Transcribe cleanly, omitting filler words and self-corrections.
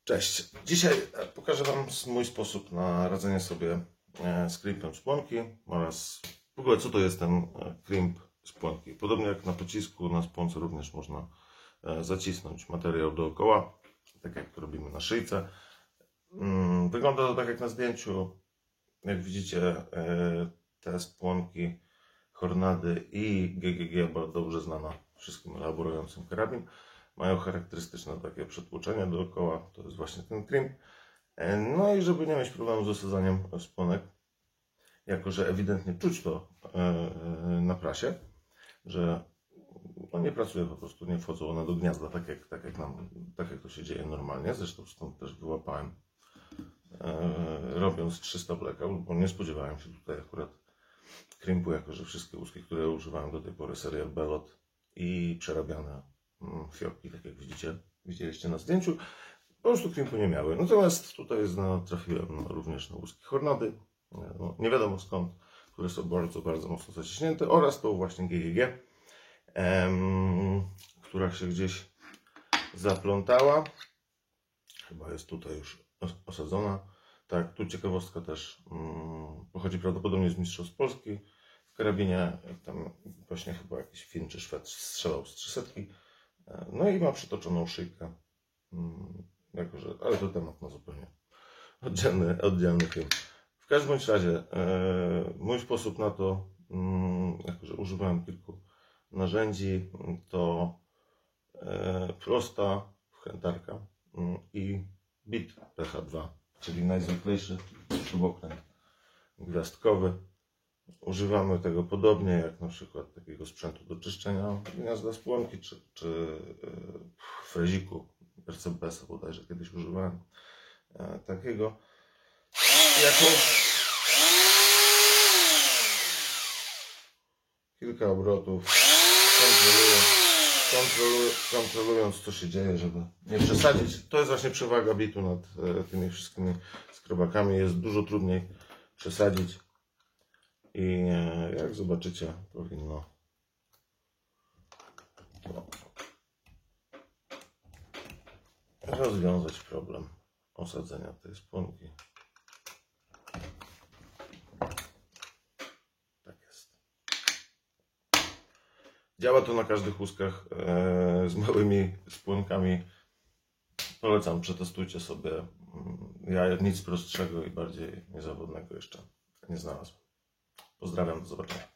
Cześć. Dzisiaj pokażę Wam mój sposób na radzenie sobie z crimpem szponki oraz w ogóle co to jest ten crimp szponki. Podobnie jak na pocisku, na szponce również można zacisnąć materiał dookoła, tak jak to robimy na szyjce. Wygląda to tak jak na zdjęciu. Jak widzicie, te szponki Hornady i GGG, bardzo dobrze znana wszystkim elaborującym karabin, mają charakterystyczne takie przetłoczenia dookoła, to jest właśnie ten crimp. No i żeby nie mieć problemu z osadzaniem szponek, jako że ewidentnie czuć to na prasie, że no nie pracuje po prostu, nie wchodzą one do gniazda, tak jak to się dzieje normalnie. Zresztą stąd też wyłapałem, robiąc 300 blackout, bo nie spodziewałem się tutaj akurat crimpu, jako że wszystkie łuski, które używałem do tej pory, seria Belot i przerabiane fiorki, tak jak widzieliście na zdjęciu, po prostu crimpu nie miały. Natomiast tutaj trafiłem również na łuski Hornady, no, nie wiadomo skąd, które są bardzo, bardzo mocno zaciśnięte, oraz tą właśnie GGG, która się gdzieś zaplątała. Chyba jest tutaj już osadzona. Tak, tu ciekawostka też pochodzi prawdopodobnie z Mistrzostw Polski w karabinie. Tam właśnie chyba jakiś Fin czy Szwed strzelał z 300. No i ma przytoczoną szyjkę. Ale to temat na zupełnie oddzielny film. W każdym bądź razie mój sposób na to, jako że używałem kilku narzędzi, to prosta wkrętarka i bit PH2, czyli najzwyklejszy śrubokręt gwiazdkowy. Używamy tego podobnie jak na przykład takiego sprzętu do czyszczenia gniazda szponki, czy freziku RCBS-a bodajże kiedyś używałem takiego. Kilka obrotów kontrolując co się dzieje, żeby nie przesadzić. To jest właśnie przewaga bitu nad tymi wszystkimi skrobakami. Jest dużo trudniej przesadzić i jak zobaczycie, powinno rozwiązać problem osadzenia tej szponki. Tak jest. Działa to na każdych łuskach z małymi szponkami. Polecam, przetestujcie sobie. Ja nic prostszego i bardziej niezawodnego jeszcze nie znalazłem. Pozdrawiam, do zobaczenia.